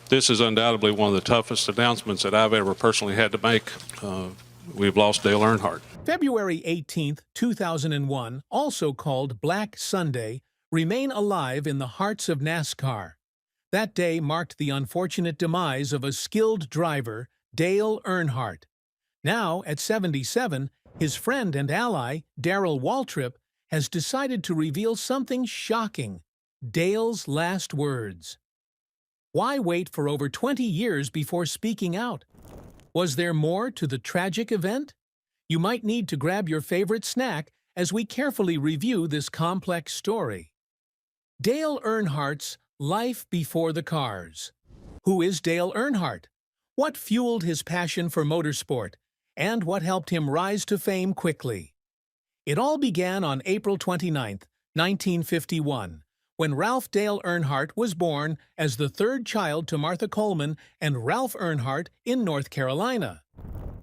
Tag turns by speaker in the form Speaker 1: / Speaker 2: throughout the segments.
Speaker 1: This is undoubtedly one of the toughest announcements that I've ever personally had to make. We've lost Dale Earnhardt.
Speaker 2: February 18, 2001, also called Black Sunday, remain alive in the hearts of NASCAR. That day marked the unfortunate demise of a skilled driver, Dale Earnhardt. Now, at 77, his friend and ally, Darrell Waltrip, has decided to reveal something shocking: Dale's last words. Why wait for over 20 years before speaking out? Was there more to the tragic event? You might need to grab your favorite snack as we carefully review this complex story. Dale Earnhardt's life before the cars. Who is Dale Earnhardt? What fueled his passion for motorsport? And what helped him rise to fame quickly? It all began on April 29, 1951, when Ralph Dale Earnhardt was born as the third child to Martha Coleman and Ralph Earnhardt in North Carolina.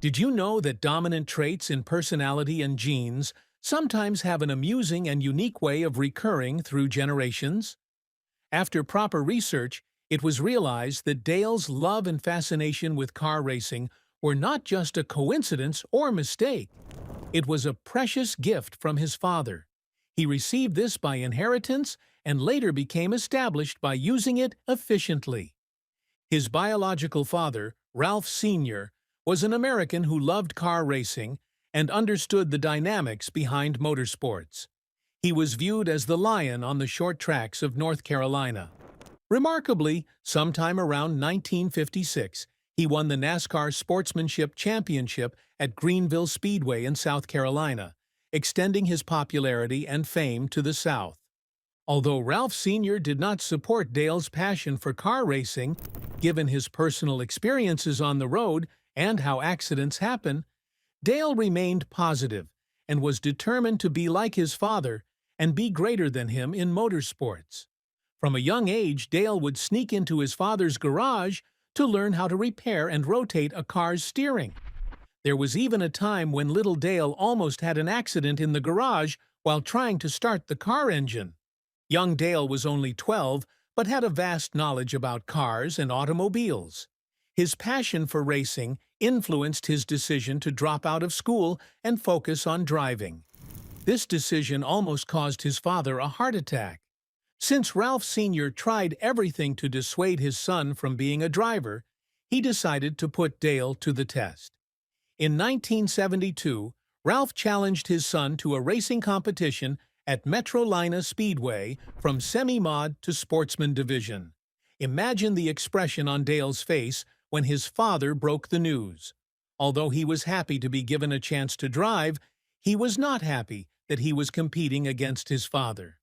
Speaker 2: Did you know that dominant traits in personality and genes sometimes have an amusing and unique way of recurring through generations? After proper research, it was realized that Dale's love and fascination with car racing were not just a coincidence or mistake. It was a precious gift from his father. He received this by inheritance and later became established by using it efficiently. His biological father, Ralph Sr., was an American who loved car racing and understood the dynamics behind motorsports. He was viewed as the lion on the short tracks of North Carolina. Remarkably, sometime around 1956, he won the NASCAR Sportsmanship Championship at Greenville Speedway in South Carolina, extending his popularity and fame to the South. Although Ralph Sr. did not support Dale's passion for car racing, given his personal experiences on the road and how accidents happen, Dale remained positive and was determined to be like his father and be greater than him in motorsports. From a young age, Dale would sneak into his father's garage to learn how to repair and rotate a car's steering. There was even a time when little Dale almost had an accident in the garage while trying to start the car engine. Young Dale was only 12, but had a vast knowledge about cars and automobiles. His passion for racing influenced his decision to drop out of school and focus on driving. This decision almost caused his father a heart attack. Since Ralph Sr. tried everything to dissuade his son from being a driver, he decided to put Dale to the test. In 1972, Ralph challenged his son to a racing competition at Metrolina Speedway from semi-mod to sportsman division. Imagine the expression on Dale's face when his father broke the news. Although he was happy to be given a chance to drive, he was not happy that he was competing against his father.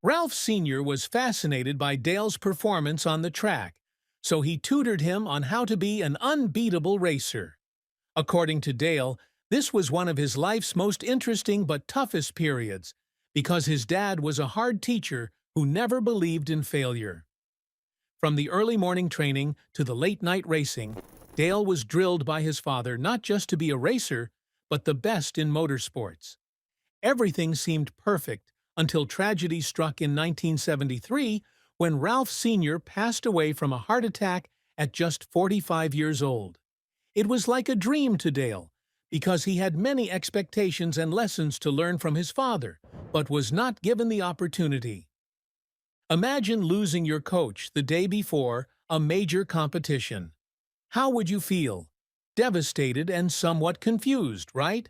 Speaker 2: Ralph Sr. was fascinated by Dale's performance on the track, so he tutored him on how to be an unbeatable racer. According to Dale, this was one of his life's most interesting but toughest periods, because his dad was a hard teacher who never believed in failure. From the early morning training to the late-night racing, Dale was drilled by his father not just to be a racer, but the best in motorsports. Everything seemed perfect until tragedy struck in 1973 when Ralph Sr. passed away from a heart attack at just 45 years old. It was like a dream to Dale, because he had many expectations and lessons to learn from his father, but was not given the opportunity. Imagine losing your coach the day before a major competition. How would you feel? Devastated and somewhat confused, right?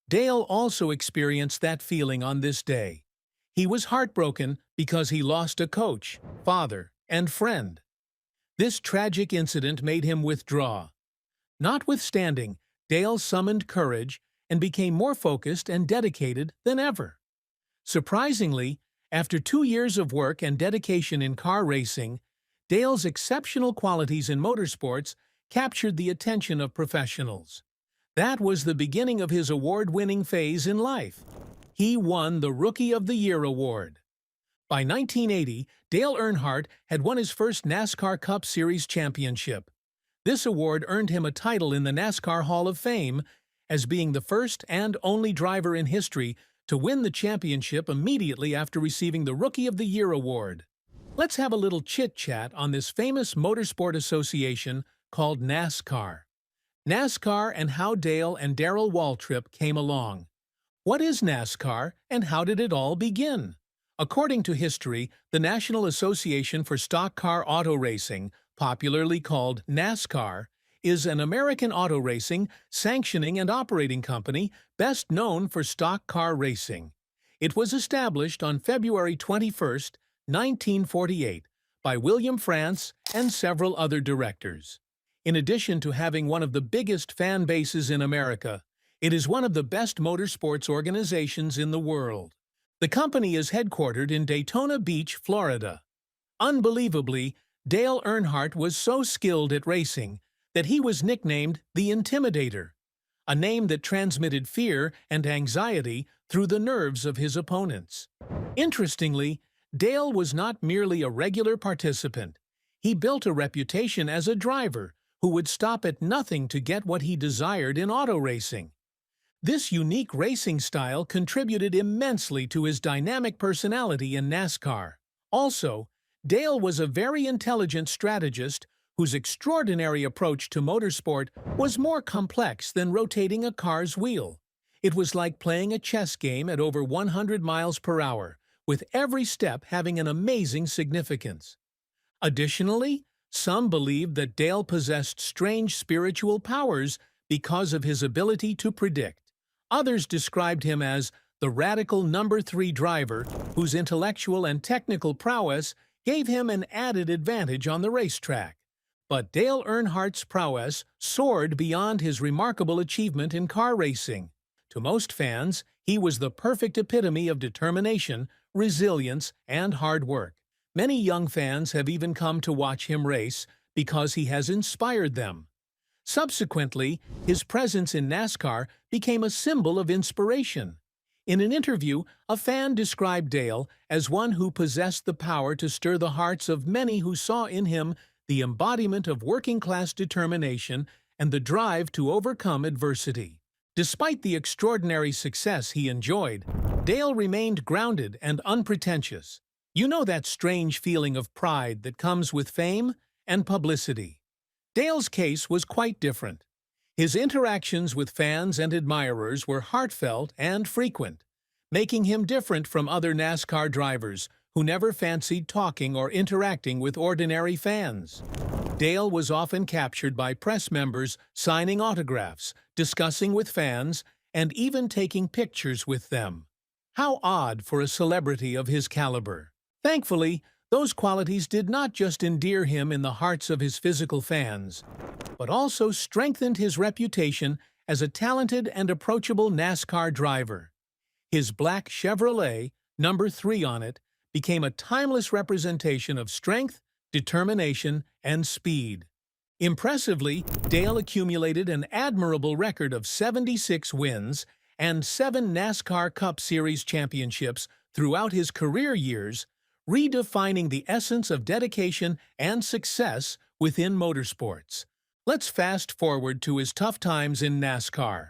Speaker 2: Dale also experienced that feeling on this day. He was heartbroken because he lost a coach, father, and friend. This tragic incident made him withdraw. Notwithstanding, Dale summoned courage and became more focused and dedicated than ever. Surprisingly, after 2 years of work and dedication in car racing, Dale's exceptional qualities in motorsports captured the attention of professionals. That was the beginning of his award-winning phase in life. He won the Rookie of the Year award. By 1980, Dale Earnhardt had won his first NASCAR Cup Series championship. This award earned him a title in the NASCAR Hall of Fame as being the first and only driver in history to win the championship immediately after receiving the Rookie of the Year award. Let's have a little chit-chat on this famous motorsport association called NASCAR. NASCAR and how Dale and Darrell Waltrip came along. What is NASCAR and how did it all begin? According to history, the National Association for Stock Car Auto Racing, popularly called NASCAR, is an American auto racing, sanctioning and operating company best known for stock car racing. It was established on February 21, 1948, by William France and several other directors. In addition to having one of the biggest fan bases in America, it is one of the best motorsports organizations in the world. The company is headquartered in Daytona Beach, Florida. Unbelievably, Dale Earnhardt was so skilled at racing that he was nicknamed the Intimidator, a name that transmitted fear and anxiety through the nerves of his opponents. Interestingly, Dale was not merely a regular participant. He built a reputation as a driver who would stop at nothing to get what he desired in auto racing. This unique racing style contributed immensely to his dynamic personality in NASCAR. Also, Dale was a very intelligent strategist whose extraordinary approach to motorsport was more complex than rotating a car's wheel. It was like playing a chess game at over 100 miles per hour, with every step having an amazing significance. Additionally, some believed that Dale possessed strange spiritual powers because of his ability to predict. Others described him as the radical number 3 driver whose intellectual and technical prowess gave him an added advantage on the racetrack. But Dale Earnhardt's prowess soared beyond his remarkable achievement in car racing. To most fans, he was the perfect epitome of determination, resilience, and hard work. Many young fans have even come to watch him race because he has inspired them. Subsequently, his presence in NASCAR became a symbol of inspiration. In an interview, a fan described Dale as one who possessed the power to stir the hearts of many who saw in him the embodiment of working-class determination and the drive to overcome adversity. Despite the extraordinary success he enjoyed, Dale remained grounded and unpretentious. You know that strange feeling of pride that comes with fame and publicity. Dale's case was quite different. His interactions with fans and admirers were heartfelt and frequent, making him different from other NASCAR drivers who never fancied talking or interacting with ordinary fans. Dale was often captured by press members signing autographs, discussing with fans, and even taking pictures with them. How odd for a celebrity of his caliber. Thankfully, those qualities did not just endear him in the hearts of his physical fans, but also strengthened his reputation as a talented and approachable NASCAR driver. His black Chevrolet, number 3 on it, became a timeless representation of strength, determination, and speed. Impressively, Dale accumulated an admirable record of 76 wins and 7 NASCAR Cup Series championships throughout his career years, redefining the essence of dedication and success within motorsports. Let's fast forward to his tough times in NASCAR.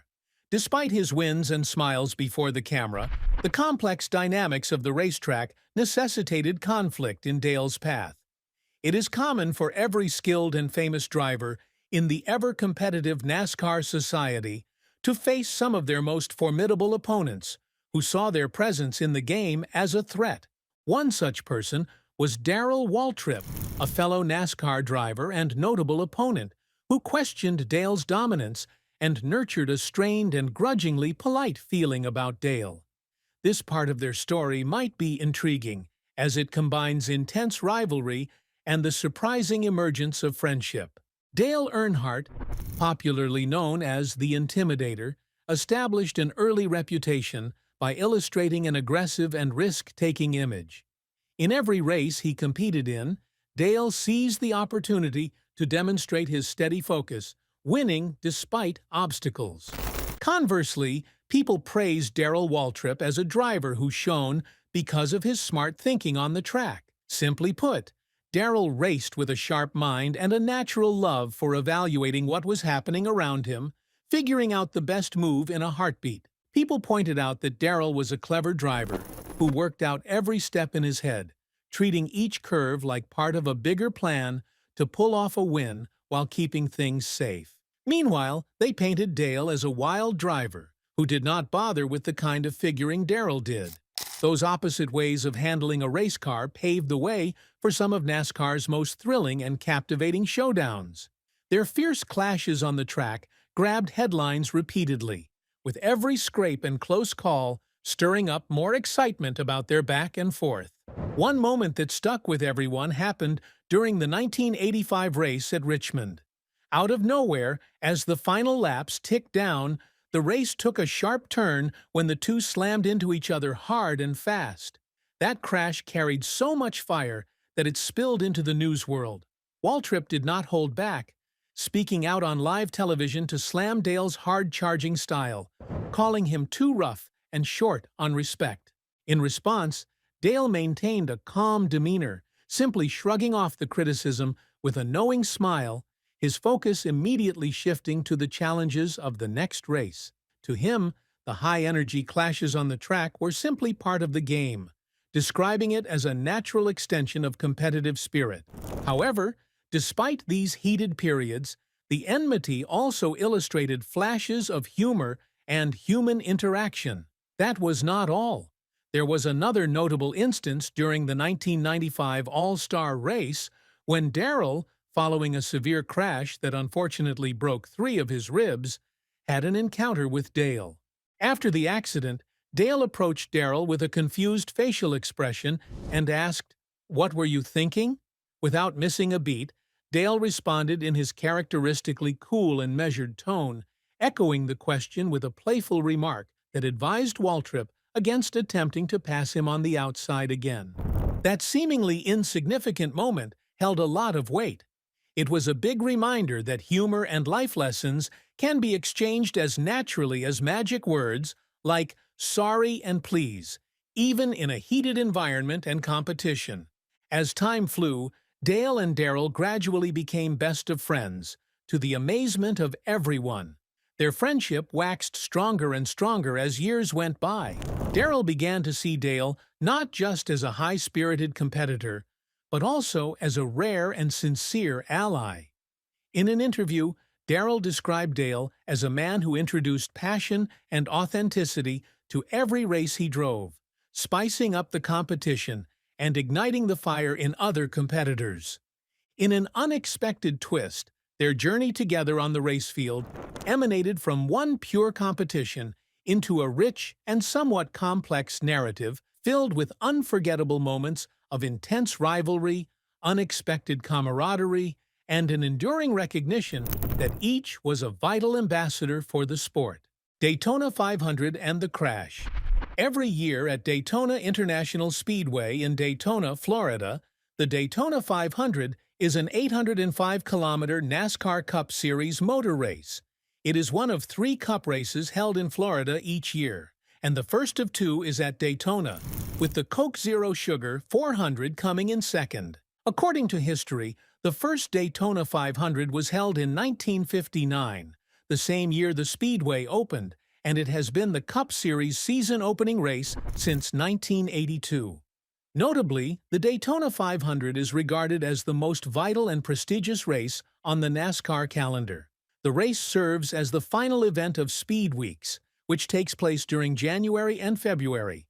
Speaker 2: Despite his wins and smiles before the camera, the complex dynamics of the racetrack necessitated conflict in Dale's path. It is common for every skilled and famous driver in the ever-competitive NASCAR society to face some of their most formidable opponents, who saw their presence in the game as a threat. One such person was Darrell Waltrip, a fellow NASCAR driver and notable opponent, who questioned Dale's dominance and nurtured a strained and grudgingly polite feeling about Dale. This part of their story might be intriguing, as it combines intense rivalry and the surprising emergence of friendship. Dale Earnhardt, popularly known as the Intimidator, established an early reputation by illustrating an aggressive and risk-taking image. In every race he competed in, Dale seized the opportunity to demonstrate his steady focus, winning despite obstacles. Conversely, people praised Darrell Waltrip as a driver who shone because of his smart thinking on the track. Simply put, Darrell raced with a sharp mind and a natural love for evaluating what was happening around him, figuring out the best move in a heartbeat. People pointed out that Darrell was a clever driver who worked out every step in his head, treating each curve like part of a bigger plan to pull off a win while keeping things safe. Meanwhile, they painted Dale as a wild driver who did not bother with the kind of figuring Darrell did. Those opposite ways of handling a race car paved the way for some of NASCAR's most thrilling and captivating showdowns. Their fierce clashes on the track grabbed headlines repeatedly, with every scrape and close call stirring up more excitement about their back and forth. One moment that stuck with everyone happened during the 1985 race at Richmond. Out of nowhere, as the final laps ticked down, the race took a sharp turn when the two slammed into each other hard and fast. That crash carried so much fire that it spilled into the news world. Waltrip did not hold back, speaking out on live television to slam Dale's hard-charging style, calling him too rough and short on respect. In response, Dale maintained a calm demeanor, simply shrugging off the criticism with a knowing smile, his focus immediately shifting to the challenges of the next race. To him, the high-energy clashes on the track were simply part of the game, describing it as a natural extension of competitive spirit. However, despite these heated periods, the enmity also illustrated flashes of humor and human interaction. That was not all. There was another notable instance during the 1995 All-Star race when Darrell, following a severe crash that unfortunately broke 3 of his ribs, had an encounter with Dale. After the accident, Dale approached Darrell with a confused facial expression and asked, "What were you thinking?" Without missing a beat, Dale responded in his characteristically cool and measured tone, echoing the question with a playful remark that advised Waltrip against attempting to pass him on the outside again. That seemingly insignificant moment held a lot of weight. It was a big reminder that humor and life lessons can be exchanged as naturally as magic words like sorry and please, even in a heated environment and competition. As time flew, Dale and Darrell gradually became best of friends, to the amazement of everyone. Their friendship waxed stronger and stronger as years went by. Darrell began to see Dale not just as a high-spirited competitor, but also as a rare and sincere ally. In an interview, Darrell described Dale as a man who introduced passion and authenticity to every race he drove, spicing up the competition and igniting the fire in other competitors. In an unexpected twist, their journey together on the race field emanated from one pure competition into a rich and somewhat complex narrative filled with unforgettable moments of intense rivalry, unexpected camaraderie, and an enduring recognition that each was a vital ambassador for the sport. Daytona 500 and the crash. Every year at Daytona International Speedway in Daytona, Florida, the Daytona 500 is an 805-kilometer NASCAR Cup Series motor race. It is one of 3 Cup races held in Florida each year, and the first of 2 is at Daytona, with the Coke Zero Sugar 400 coming in second. According to history, the first Daytona 500 was held in 1959, the same year the Speedway opened, and it has been the Cup Series season-opening race since 1982. Notably, the Daytona 500 is regarded as the most vital and prestigious race on the NASCAR calendar. The race serves as the final event of Speed Weeks, which takes place during January and February,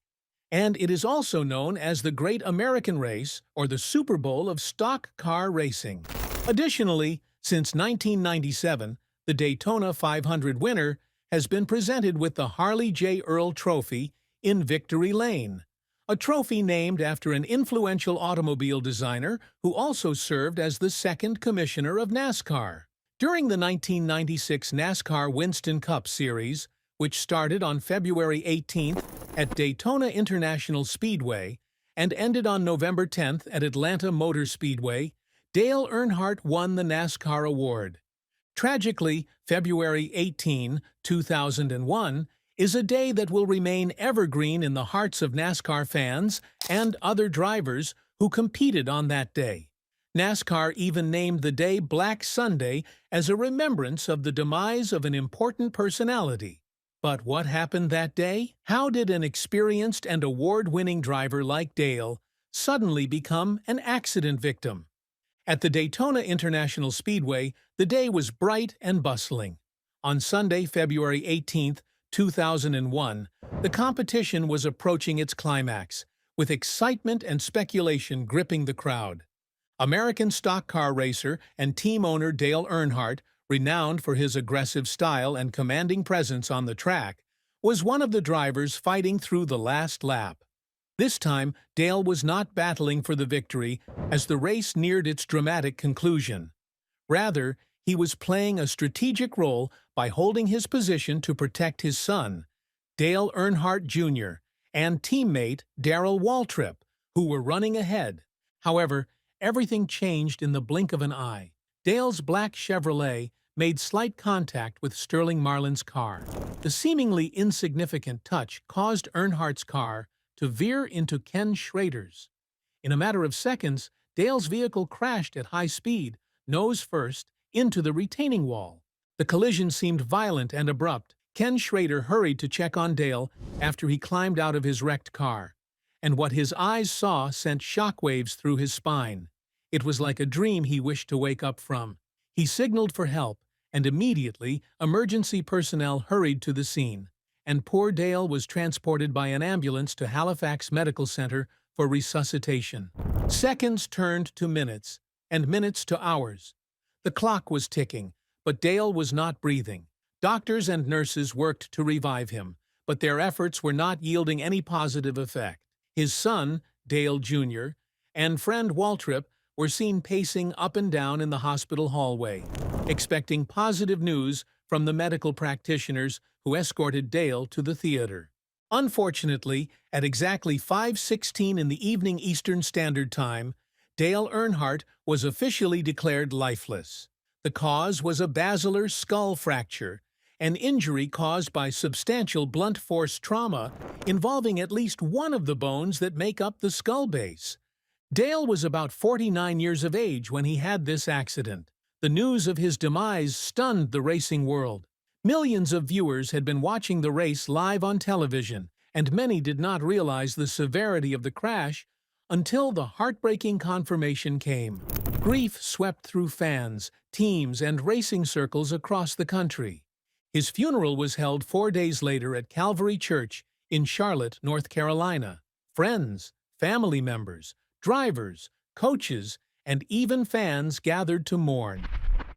Speaker 2: and it is also known as the Great American Race or the Super Bowl of stock car racing. Additionally, since 1997, the Daytona 500 winner has been presented with the Harley J. Earl Trophy in Victory Lane, a trophy named after an influential automobile designer who also served as the second commissioner of NASCAR. During the 1996 NASCAR Winston Cup Series, which started on February 18th at Daytona International Speedway and ended on November 10th at Atlanta Motor Speedway, Dale Earnhardt won the NASCAR award. Tragically, February 18, 2001, is a day that will remain evergreen in the hearts of NASCAR fans and other drivers who competed on that day. NASCAR even named the day Black Sunday as a remembrance of the demise of an important personality. But what happened that day? How did an experienced and award-winning driver like Dale suddenly become an accident victim. At the Daytona International Speedway, the day was bright and bustling. On Sunday, February 18, 2001, the competition was approaching its climax, with excitement and speculation gripping the crowd. American stock car racer and team owner Dale Earnhardt, renowned for his aggressive style and commanding presence on the track, was one of the drivers fighting through the last lap. This time, Dale was not battling for the victory as the race neared its dramatic conclusion. Rather, he was playing a strategic role by holding his position to protect his son, Dale Earnhardt Jr., and teammate Darrell Waltrip, who were running ahead. However, everything changed in the blink of an eye. Dale's black Chevrolet made slight contact with Sterling Marlin's car. The seemingly insignificant touch caused Earnhardt's car to veer into Ken Schrader's. In a matter of seconds, Dale's vehicle crashed at high speed, nose first, into the retaining wall. The collision seemed violent and abrupt. Ken Schrader hurried to check on Dale after he climbed out of his wrecked car, and what his eyes saw sent shockwaves through his spine. It was like a dream he wished to wake up from. He signaled for help, and immediately emergency personnel hurried to the scene, and poor Dale was transported by an ambulance to Halifax Medical Center for resuscitation. Seconds turned to minutes, and minutes to hours. The clock was ticking, but Dale was not breathing. Doctors and nurses worked to revive him, but their efforts were not yielding any positive effect. His son, Dale Jr., and friend Waltrip were seen pacing up and down in the hospital hallway, expecting positive news from the medical practitioners who escorted Dale to the theater. Unfortunately, at exactly 5:16 in the evening Eastern Standard Time, Dale Earnhardt was officially declared lifeless. The cause was a basilar skull fracture, an injury caused by substantial blunt force trauma involving at least one of the bones that make up the skull base. Dale was about 49 years of age when he had this accident. The news of his demise stunned the racing world. Millions of viewers had been watching the race live on television, and many did not realize the severity of the crash until the heartbreaking confirmation came. Grief swept through fans, teams, and racing circles across the country. His funeral was held 4 days later at Calvary Church in Charlotte, North Carolina. Friends, family members, drivers, coaches, and even fans gathered to mourn.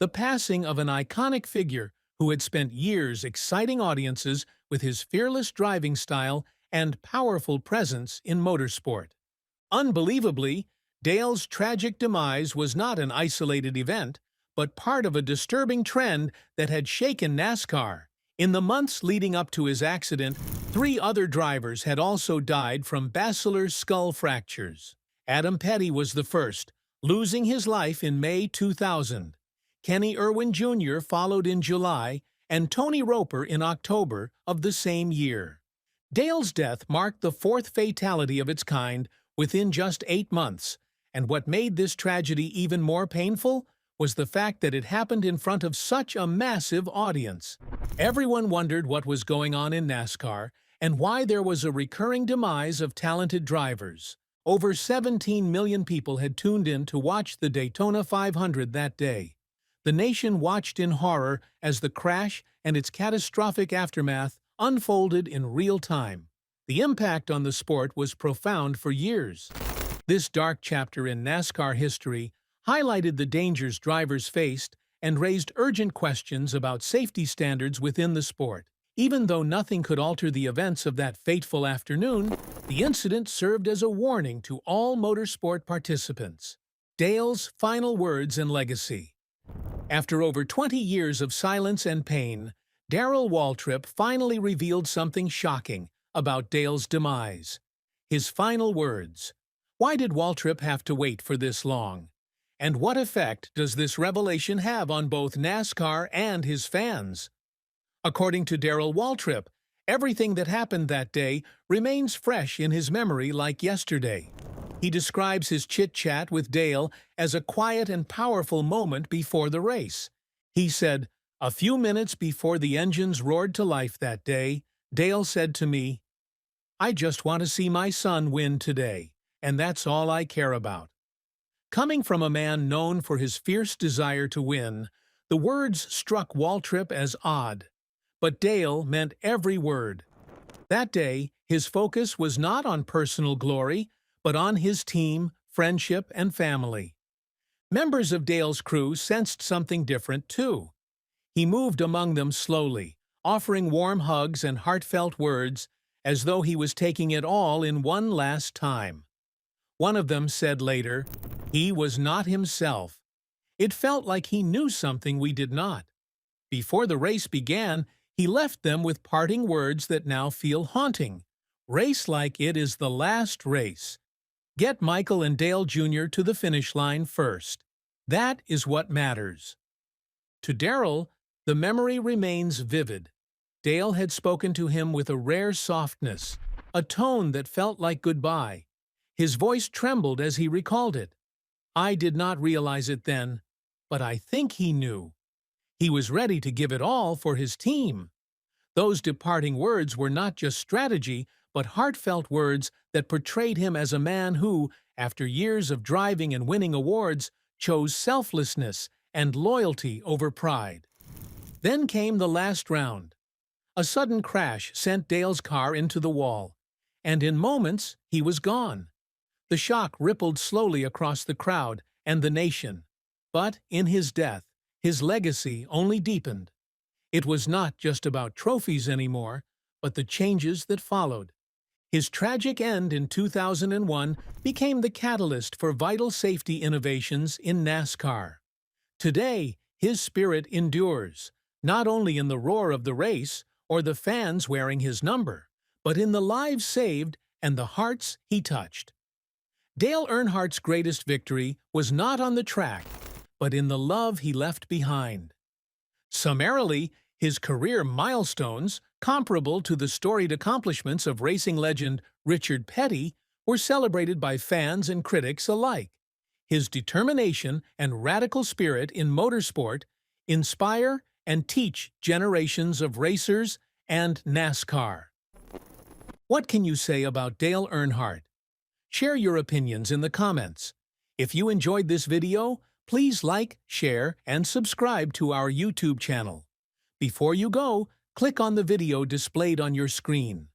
Speaker 2: The passing of an iconic figure who had spent years exciting audiences with his fearless driving style and powerful presence in motorsport. Unbelievably, Dale's tragic demise was not an isolated event, but part of a disturbing trend that had shaken NASCAR. In the months leading up to his accident, 3 other drivers had also died from basilar skull fractures. Adam Petty was the first, losing his life in May 2000. Kenny Irwin Jr. followed in July, and Tony Roper in October of the same year. Dale's death marked the 4th fatality of its kind within just 8 months, and what made this tragedy even more painful was the fact that it happened in front of such a massive audience. Everyone wondered what was going on in NASCAR and why there was a recurring demise of talented drivers. Over 17 million people had tuned in to watch the Daytona 500 that day. The nation watched in horror as the crash and its catastrophic aftermath unfolded in real time. The impact on the sport was profound for years. This dark chapter in NASCAR history highlighted the dangers drivers faced and raised urgent questions about safety standards within the sport. Even though nothing could alter the events of that fateful afternoon, the incident served as a warning to all motorsport participants. Dale's final words and legacy. After over 20 years of silence and pain, Darrell Waltrip finally revealed something shocking about Dale's demise. His final words. Why did Waltrip have to wait for this long? And what effect does this revelation have on both NASCAR and his fans? According to Darrell Waltrip, everything that happened that day remains fresh in his memory like yesterday. He describes his chit-chat with Dale as a quiet and powerful moment before the race. He said, "A few minutes before the engines roared to life that day, Dale said to me, 'I just want to see my son win today.' and that's all I care about." Coming from a man known for his fierce desire to win, the words struck Waltrip as odd. But Dale meant every word. That day, his focus was not on personal glory, but on his team, friendship, and family. Members of Dale's crew sensed something different, too. He moved among them slowly, offering warm hugs and heartfelt words, as though he was taking it all in one last time. One of them said later, "He was not himself. It felt like he knew something we did not." Before the race began, he left them with parting words that now feel haunting. "Race like it is the last race. Get Michael and Dale Jr. to the finish line first. That is what matters." To Darrell, the memory remains vivid. Dale had spoken to him with a rare softness, a tone that felt like goodbye. His voice trembled as he recalled it. "I did not realize it then, but I think he knew. He was ready to give it all for his team." Those departing words were not just strategy, but heartfelt words that portrayed him as a man who, after years of driving and winning awards, chose selflessness and loyalty over pride. Then came the last round. A sudden crash sent Dale's car into the wall, and in moments he was gone. The shock rippled slowly across the crowd and the nation. But in his death, his legacy only deepened. It was not just about trophies anymore, but the changes that followed. His tragic end in 2001 became the catalyst for vital safety innovations in NASCAR. Today, his spirit endures, not only in the roar of the race or the fans wearing his number, but in the lives saved and the hearts he touched. Dale Earnhardt's greatest victory was not on the track, but in the love he left behind. Summarily, his career milestones, comparable to the storied accomplishments of racing legend Richard Petty, were celebrated by fans and critics alike. His determination and radical spirit in motorsport inspire and teach generations of racers and NASCAR. What can you say about Dale Earnhardt? Share your opinions in the comments. If you enjoyed this video, please like, share, and subscribe to our YouTube channel. Before you go, click on the video displayed on your screen.